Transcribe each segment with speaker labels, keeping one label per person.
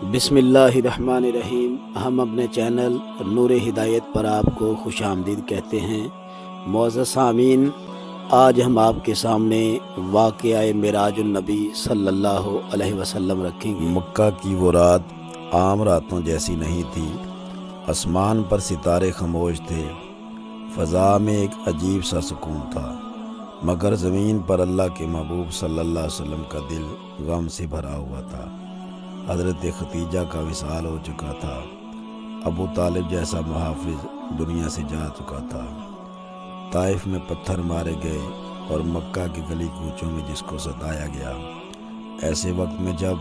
Speaker 1: بسم اللہ الرحمن الرحیم۔ ہم اپنے چینل نور ہدایت پر آپ کو خوش آمدید کہتے ہیں۔ معزز سامعین، آج ہم آپ کے سامنے واقعہ معراج النبی صلی اللہ علیہ وسلم رکھیں گے۔
Speaker 2: مکہ کی وہ رات عام راتوں جیسی نہیں تھی۔ آسمان پر ستارے خاموش تھے، فضا میں ایک عجیب سا سکون تھا، مگر زمین پر اللہ کے محبوب صلی اللہ علیہ وسلم کا دل غم سے بھرا ہوا تھا۔ حضرت ختیجہ کا وصال ہو چکا تھا، ابو طالب جیسا محافظ دنیا سے جا چکا تھا، طائف میں پتھر مارے گئے اور مکہ کی گلی کوچوں میں جس کو ستایا گیا۔ ایسے وقت میں جب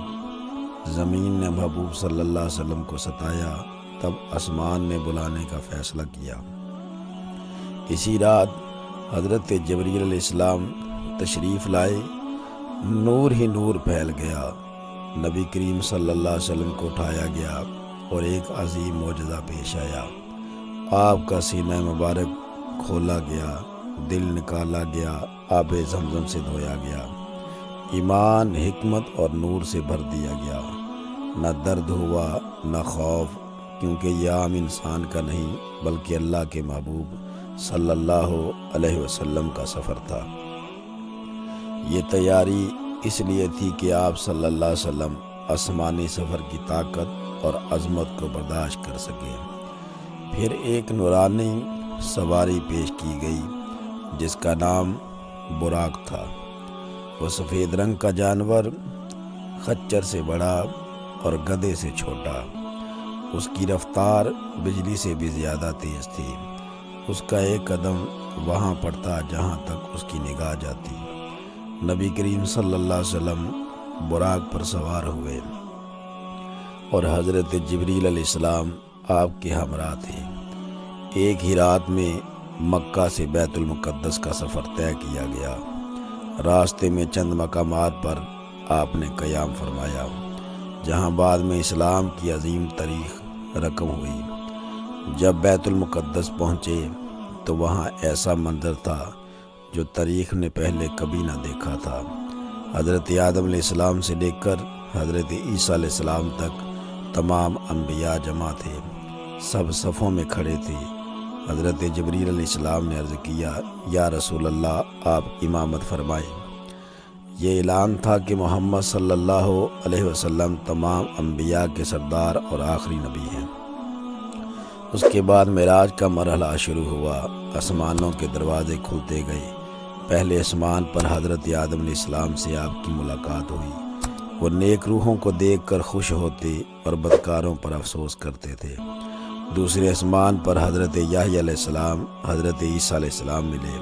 Speaker 2: زمین نے محبوب صلی اللہ علیہ وسلم کو ستایا، تب آسمان نے بلانے کا فیصلہ کیا۔ اسی رات حضرت جبریل علیہ السلام تشریف لائے، نور ہی نور پھیل گیا، نبی کریم صلی اللہ علیہ وسلم کو اٹھایا گیا اور ایک عظیم معجزہ پیش آیا۔ آپ کا سینہ مبارک کھولا گیا، دل نکالا گیا، آب زمزم سے دھویا گیا، ایمان، حکمت اور نور سے بھر دیا گیا۔ نہ درد ہوا نہ خوف، کیونکہ یہ عام انسان کا نہیں بلکہ اللہ کے محبوب صلی اللہ علیہ وسلم کا سفر تھا۔ یہ تیاری اس لیے تھی کہ آپ صلی اللہ علیہ وسلم آسمانی سفر کی طاقت اور عظمت کو برداشت کر سکیں۔ پھر ایک نورانی سواری پیش کی گئی جس کا نام براق تھا۔ وہ سفید رنگ کا جانور، خچر سے بڑا اور گدھے سے چھوٹا۔ اس کی رفتار بجلی سے بھی زیادہ تیز تھی۔ اس کا ایک قدم وہاں پڑتا جہاں تک اس کی نگاہ جاتی۔ نبی کریم صلی اللہ علیہ وسلم براق پر سوار ہوئے اور حضرت جبریل علیہ السلام آپ کے ہمراہ تھے۔ ایک ہی رات میں مکہ سے بیت المقدس کا سفر طے کیا گیا۔ راستے میں چند مقامات پر آپ نے قیام فرمایا، جہاں بعد میں اسلام کی عظیم تاریخ رقم ہوئی۔ جب بیت المقدس پہنچے تو وہاں ایسا منظر تھا جو تاریخ نے پہلے کبھی نہ دیکھا تھا۔ حضرت آدم علیہ السلام سے لے کر حضرت عیسیٰ علیہ السلام تک تمام انبیاء جمع تھے، سب صفوں میں کھڑے تھے۔ حضرت جبریل علیہ السلام نے عرض کیا، یا رسول اللہ، آپ امامت فرمائیں۔ یہ اعلان تھا کہ محمد صلی اللہ علیہ وسلم تمام انبیاء کے سردار اور آخری نبی ہیں۔ اس کے بعد معراج کا مرحلہ شروع ہوا۔ آسمانوں کے دروازے کھلتے گئے۔ پہلے آسمان پر حضرت آدم علیہ السلام سے آپ کی ملاقات ہوئی۔ وہ نیک روحوں کو دیکھ کر خوش ہوتے اور بدکاروں پر افسوس کرتے تھے۔ دوسرے آسمان پر حضرت یحییٰ علیہ السلام، حضرت عیسیٰ علیہ السلام ملے۔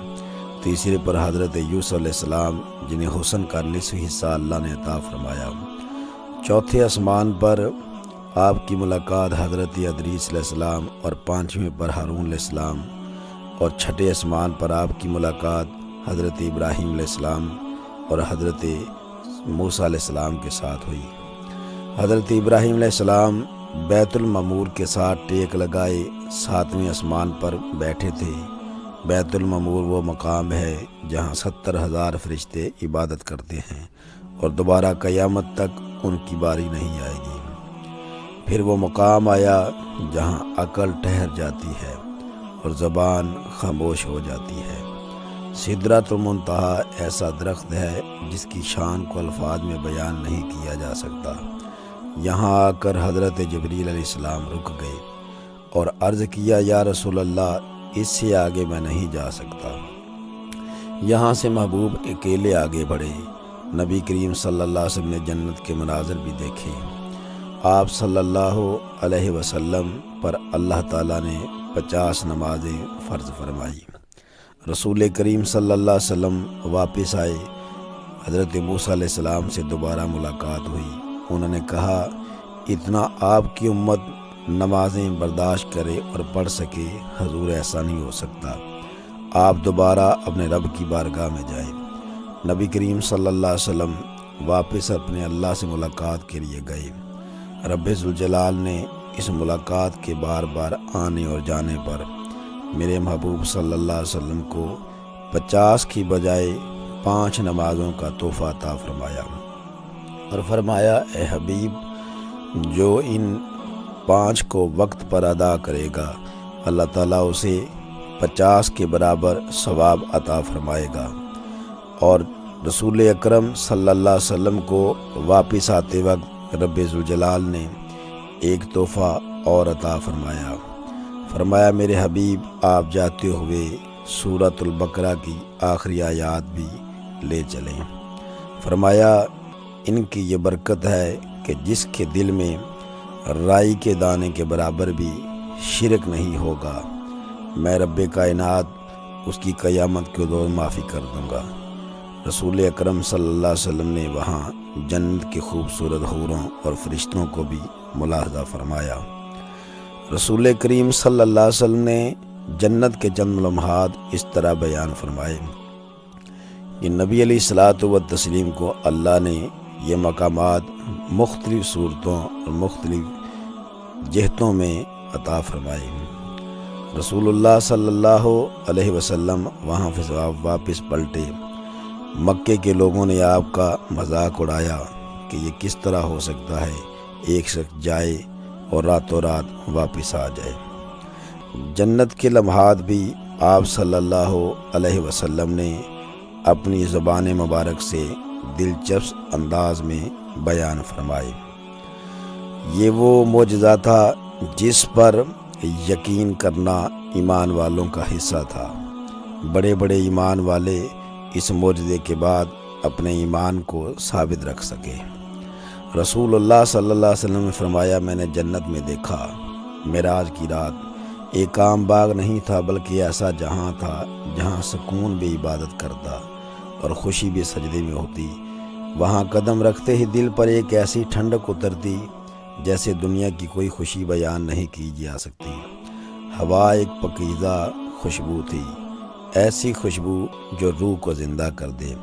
Speaker 2: تیسرے پر حضرت یوسف علیہ السلام، جنہیں حسن کا نصف حصہ اللہ نے عطا فرمایا۔ چوتھے آسمان پر آپ کی ملاقات حضرت ادریس علیہ السلام اور پانچویں پر ہارون علیہ السلام، اور چھٹے آسمان پر آپ کی ملاقات حضرت ابراہیم علیہ السلام اور حضرت موسیٰ علیہ السلام کے ساتھ ہوئی۔ حضرت ابراہیم علیہ السلام بیت المعمور کے ساتھ ٹیک لگائے 7ویں آسمان پر بیٹھے تھے۔ بیت المعمور وہ مقام ہے جہاں 70,000 فرشتے عبادت کرتے ہیں اور دوبارہ قیامت تک ان کی باری نہیں آئے گی۔ پھر وہ مقام آیا جہاں عقل ٹھہر جاتی ہے اور زبان خاموش ہو جاتی ہے۔ سدرۃ المنتہا ایسا درخت ہے جس کی شان کو الفاظ میں بیان نہیں کیا جا سکتا۔ یہاں آ کر حضرت جبریل علیہ السلام رک گئے اور عرض کیا، یا رسول اللہ، اس سے آگے میں نہیں جا سکتا۔ یہاں سے محبوب اکیلے آگے بڑھے۔ نبی کریم صلی اللہ علیہ وسلم نے جنت کے مناظر بھی دیکھے۔ آپ صلی اللہ علیہ وسلم پر اللہ تعالیٰ نے 50 نمازیں فرض فرمائی۔ رسول کریم صلی اللہ علیہ وسلم واپس آئے۔ حضرت موسیٰ علیہ السلام سے دوبارہ ملاقات ہوئی۔ انہوں نے کہا، اتنا آپ کی امت نمازیں برداشت کرے اور پڑھ سکے، حضور ایسا نہیں ہو سکتا۔ آپ دوبارہ اپنے رب کی بارگاہ میں جائیں۔ نبی کریم صلی اللہ علیہ وسلم واپس اپنے اللہ سے ملاقات کے لیے گئے۔ رب ذوالجلال نے اس ملاقات کے بار بار آنے اور جانے پر میرے محبوب صلی اللہ علیہ وسلم کو 50 کی بجائے 5 نمازوں کا تحفہ عطا فرمایا اور فرمایا، اے حبیب، جو ان 5 کو وقت پر ادا کرے گا اللہ تعالیٰ اسے 50 کے برابر ثواب عطا فرمائے گا۔ اور رسول اکرم صلی اللہ علیہ وسلم کو واپس آتے وقت رب ذوالجلال نے ایک تحفہ اور عطا فرمایا میرے حبیب آپ جاتے ہوئے سورۃ البقرہ کی آخری آیات بھی لے چلیں۔ فرمایا ان کی یہ برکت ہے کہ جس کے دل میں رائی کے دانے کے برابر بھی شرک نہیں ہوگا، میں رب کائنات اس کی قیامت کے دور معافی کر دوں گا۔ رسول اکرم صلی اللہ علیہ وسلم نے وہاں جنت کے خوبصورت حوروں اور فرشتوں کو بھی ملاحظہ فرمایا۔ رسول کریم صلی اللہ علیہ وسلم نے جنت کے چند لمحات اس طرح بیان فرمائے کہ نبی علیہ الصلوۃ والتسلیم کو اللہ نے یہ مقامات مختلف صورتوں اور مختلف جہتوں میں عطا فرمائے۔ رسول اللہ صلی اللہ علیہ وسلم وہاں سے واپس پلٹے۔ مکے کے لوگوں نے آپ کا مذاق اڑایا کہ یہ کس طرح ہو سکتا ہے ایک شخص جائے اور راتوں رات واپس آ جائے۔ جنت کے لمحات بھی آپ صلی اللہ علیہ وسلم نے اپنی زبان مبارک سے دلچسپ انداز میں بیان فرمائے۔ یہ وہ معجزہ تھا جس پر یقین کرنا ایمان والوں کا حصہ تھا۔ بڑے بڑے ایمان والے اس معجزے کے بعد اپنے ایمان کو ثابت رکھ سکے۔ رسول اللہ صلی اللہ علیہ وسلم نے فرمایا میں نے جنت میں دیکھا معراج کی رات ایک عام باغ نہیں تھا بلکہ ایسا جہاں تھا جہاں سکون بھی عبادت کرتا اور خوشی بھی سجدے میں ہوتی۔ وہاں قدم رکھتے ہی دل پر ایک ایسی ٹھنڈک اترتی جیسے دنیا کی کوئی خوشی بیان نہیں کی جا سکتی۔ ہوا ایک پاکیزہ خوشبو تھی، ایسی خوشبو جو روح کو زندہ کر دے۔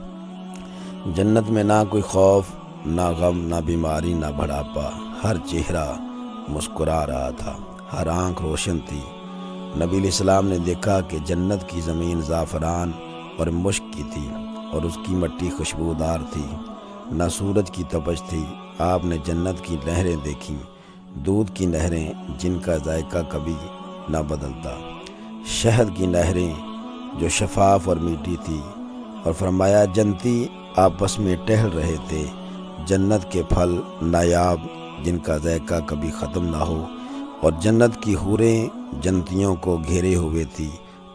Speaker 2: جنت میں نہ کوئی خوف، نہ غم، نہ بیماری، نہ بڑھاپا، ہر چہرہ مسکرا رہا تھا، ہر آنکھ روشن تھی۔ نبی علیہ السلام نے دیکھا کہ جنت کی زمین زعفران اور مشک کی تھی اور اس کی مٹی خوشبودار تھی، نہ سورج کی تپش تھی۔ آپ نے جنت کی نہریں دیکھیں، دودھ کی نہریں جن کا ذائقہ کبھی نہ بدلتا، شہد کی نہریں جو شفاف اور میٹھی تھی، اور فرمایا جنتی آپس میں ٹہل رہے تھے، جنت کے پھل نایاب جن کا ذائقہ کبھی ختم نہ ہو، اور جنت کی حوریں جنتیوں کو گھیرے ہوئے تھی،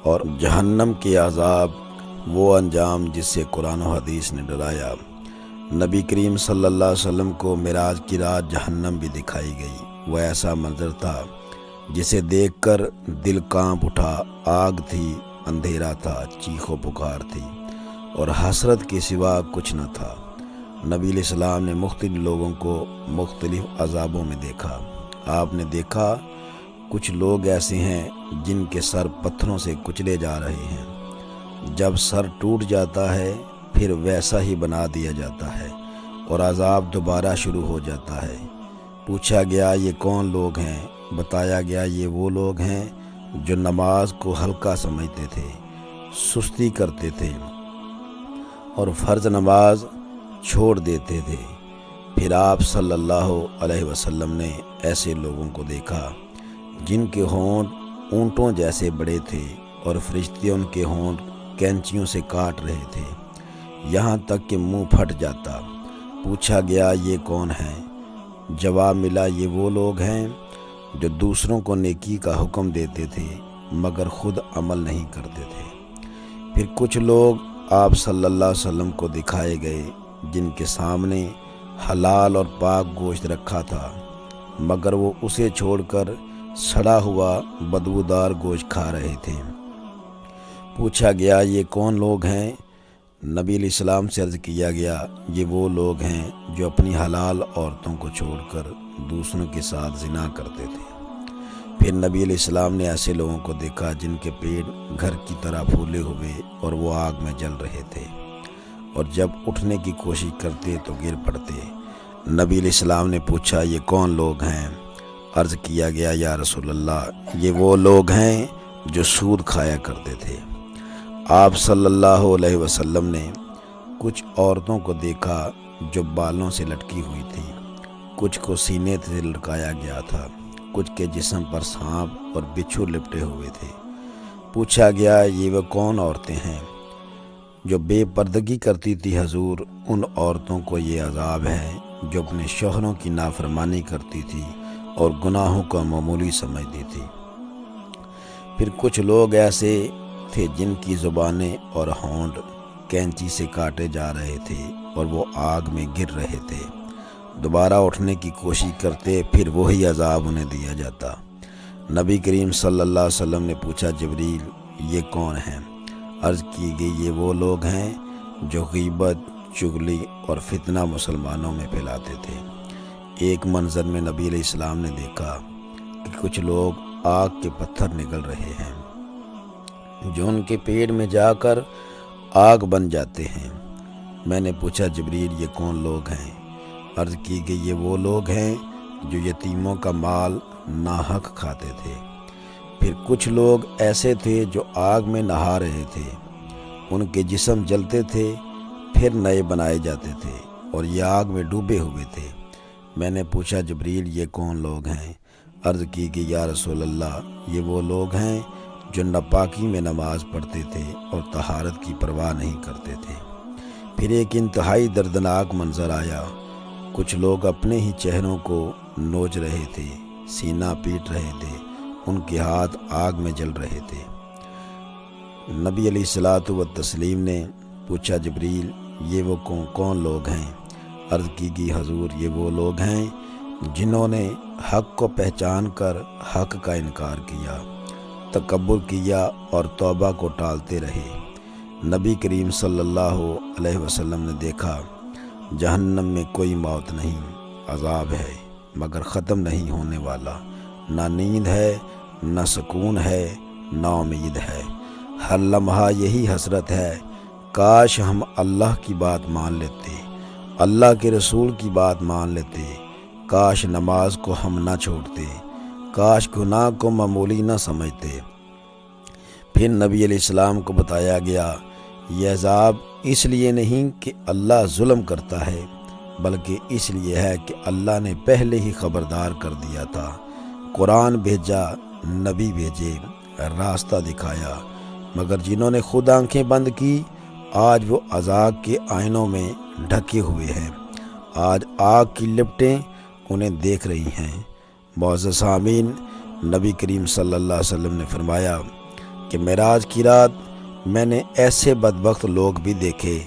Speaker 2: اور جہنم کے عذاب وہ انجام جس سے قرآن و حدیث نے ڈرایا۔ نبی کریم صلی اللہ علیہ وسلم کو معراج کی رات جہنم بھی دکھائی گئی۔ وہ ایسا منظر تھا جسے دیکھ کر دل کانپ اٹھا، آگ تھی، اندھیرا تھا، چیخ و پکار تھی، اور حسرت کے سوا کچھ نہ تھا۔ نبی علیہ السلام نے مختلف لوگوں کو مختلف عذابوں میں دیکھا۔ آپ نے دیکھا کچھ لوگ ایسے ہیں جن کے سر پتھروں سے کچلے جا رہے ہیں، جب سر ٹوٹ جاتا ہے پھر ویسا ہی بنا دیا جاتا ہے اور عذاب دوبارہ شروع ہو جاتا ہے۔ پوچھا گیا یہ کون لوگ ہیں؟ بتایا گیا یہ وہ لوگ ہیں جو نماز کو ہلکا سمجھتے تھے، سستی کرتے تھے اور فرض نماز چھوڑ دیتے تھے۔ پھر آپ صلی اللہ علیہ وسلم نے ایسے لوگوں کو دیکھا جن کے ہونٹ اونٹوں جیسے بڑے تھے اور فرشتے ان کے ہونٹ کینچیوں سے کاٹ رہے تھے، یہاں تک کہ منہ پھٹ جاتا۔ پوچھا گیا یہ کون ہیں؟ جواب ملا یہ وہ لوگ ہیں جو دوسروں کو نیکی کا حکم دیتے تھے مگر خود عمل نہیں کرتے تھے۔ پھر کچھ لوگ آپ صلی اللہ علیہ وسلم کو دکھائے گئے جن کے سامنے حلال اور پاک گوشت رکھا تھا مگر وہ اسے چھوڑ کر سڑا ہوا بدبودار گوشت کھا رہے تھے۔ پوچھا گیا یہ کون لوگ ہیں؟ نبی علیہ السلام سے عرض کیا گیا یہ وہ لوگ ہیں جو اپنی حلال عورتوں کو چھوڑ کر دوسروں کے ساتھ زنا کرتے تھے۔ پھر نبی علیہ السلام نے ایسے لوگوں کو دیکھا جن کے پیٹ گھر کی طرح پھولے ہوئے اور وہ آگ میں جل رہے تھے، اور جب اٹھنے کی کوشش کرتے تو گر پڑتے۔ نبی علیہ السلام نے پوچھا یہ کون لوگ ہیں؟ عرض کیا گیا یا رسول اللہ یہ وہ لوگ ہیں جو سود کھایا کرتے تھے۔ آپ صلی اللہ علیہ وسلم نے کچھ عورتوں کو دیکھا جو بالوں سے لٹکی ہوئی تھی، کچھ کو سینے سے لٹکایا گیا تھا، کچھ کے جسم پر سانپ اور بچھو لپٹے ہوئے تھے۔ پوچھا گیا یہ وہ کون عورتیں ہیں جو بے پردگی کرتی تھی؟ حضور، ان عورتوں کو یہ عذاب ہے جو اپنے شوہروں کی نافرمانی کرتی تھی اور گناہوں کو معمولی سمجھتی تھی۔ پھر کچھ لوگ ایسے تھے جن کی زبانیں اور ہونٹ کینچی سے کاٹے جا رہے تھے اور وہ آگ میں گر رہے تھے۔ دوبارہ اٹھنے کی کوشش کرتے، پھر وہی عذاب انہیں دیا جاتا۔ نبی کریم صلی اللہ علیہ وسلم نے پوچھا، جبریل یہ کون ہیں؟ عرض کی گئی یہ وہ لوگ ہیں جو غیبت، چغلی اور فتنہ مسلمانوں میں پھیلاتے تھے۔ ایک منظر میں نبی علیہ السلام نے دیکھا کہ کچھ لوگ آگ کے پتھر نگل رہے ہیں جو ان کے پیٹ میں جا کر آگ بن جاتے ہیں۔ میں نے پوچھا، جبریل یہ کون لوگ ہیں؟ عرض کی گئی یہ وہ لوگ ہیں جو یتیموں کا مال ناحق کھاتے تھے۔ پھر کچھ لوگ ایسے تھے جو آگ میں نہا رہے تھے، ان کے جسم جلتے تھے پھر نئے بنائے جاتے تھے اور یہ آگ میں ڈوبے ہوئے تھے۔ میں نے پوچھا، جبریل یہ کون لوگ ہیں؟ عرض کی گئی یا رسول اللہ یہ وہ لوگ ہیں جو ناپاکی میں نماز پڑھتے تھے اور طہارت کی پرواہ نہیں کرتے تھے۔ پھر ایک انتہائی دردناک منظر آیا، کچھ لوگ اپنے ہی چہروں کو نوچ رہے تھے، سینہ پیٹ رہے تھے، ان کے ہاتھ آگ میں جل رہے تھے۔ نبی علیہ الصلوۃ والتسلیم نے پوچھا، جبریل یہ وہ کون لوگ ہیں؟ عرض کی گئی حضور یہ وہ لوگ ہیں جنہوں نے حق کو پہچان کر حق کا انکار کیا، تکبر کیا اور توبہ کو ٹالتے رہے۔ نبی کریم صلی اللہ علیہ وسلم نے دیکھا جہنم میں کوئی موت نہیں، عذاب ہے مگر ختم نہیں ہونے والا، نہ نیند ہے نہ سکون ہے نہ امید ہے، ہر لمحہ یہی حسرت ہے کاش ہم اللہ کی بات مان لیتے، اللہ کے رسول کی بات مان لیتے، کاش نماز کو ہم نہ چھوڑتے، کاش گناہ کو معمولی نہ سمجھتے۔ پھر نبی علیہ السلام کو بتایا گیا یہ عذاب اس لیے نہیں کہ اللہ ظلم کرتا ہے، بلکہ اس لیے ہے کہ اللہ نے پہلے ہی خبردار کر دیا تھا، قرآن بھیجا، نبی بھیجے، راستہ دکھایا، مگر جنہوں نے خود آنکھیں بند کی آج وہ عذاب کے آئینوں میں ڈھکے ہوئے ہیں، آج آگ کی لپٹیں انہیں دیکھ رہی ہیں۔ معزز سامعین، نبی کریم صلی اللہ علیہ وسلم نے فرمایا کہ معراج کی رات میں نے ایسے بدبخت لوگ بھی دیکھے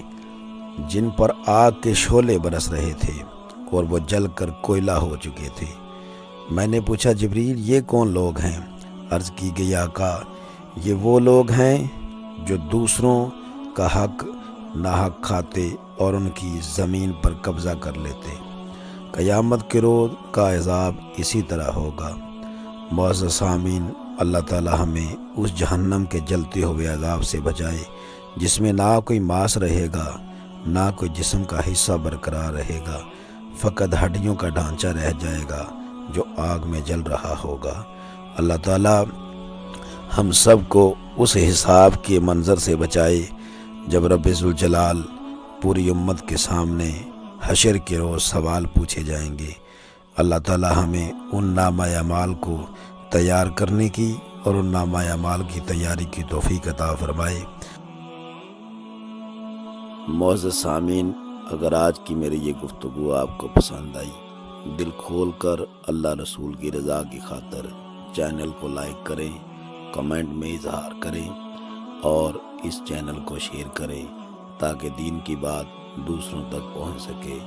Speaker 2: جن پر آگ کے شعلے برس رہے تھے اور وہ جل کر کوئلہ ہو چکے تھے۔ میں نے پوچھا، جبریل یہ کون لوگ ہیں؟ عرض کی گئی آقا یہ وہ لوگ ہیں جو دوسروں کا حق ناحق کھاتے اور ان کی زمین پر قبضہ کر لیتے۔ قیامت کے روز کا عذاب اسی طرح ہوگا۔ معزز سامعین، اللہ تعالی ہمیں اس جہنم کے جلتے ہوئے عذاب سے بچائے جس میں نہ کوئی ماس رہے گا، نہ کوئی جسم کا حصہ برقرار رہے گا، فقط ہڈیوں کا ڈھانچہ رہ جائے گا جو آگ میں جل رہا ہوگا۔ اللہ تعالی ہم سب کو اس حساب کے منظر سے بچائے جب رب ذوالجلال پوری امت کے سامنے حشر کے روز سوال پوچھے جائیں گے۔ اللہ تعالی ہمیں ان نامہ اعمال کو تیار کرنے کی اور ان نامہ اعمال کی تیاری کی توفیق عطا فرمائے۔
Speaker 1: معزز سامعین، اگر آج کی میری یہ گفتگو آپ کو پسند آئی، دل کھول کر اللہ رسول کی رضا کی خاطر چینل کو لائک کریں، کمنٹ میں اظہار کریں اور اس چینل کو شیئر کریں تاکہ دین کی بات دوسروں تک پہنچ سکے۔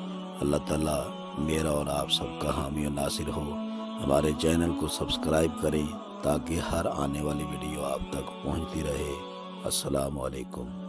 Speaker 1: اللہ تعالیٰ میرا اور آپ سب کا حامی و ناصر ہو۔ ہمارے چینل کو سبسکرائب کریں تاکہ ہر آنے والی ویڈیو آپ تک پہنچتی رہے۔ السلام علیکم۔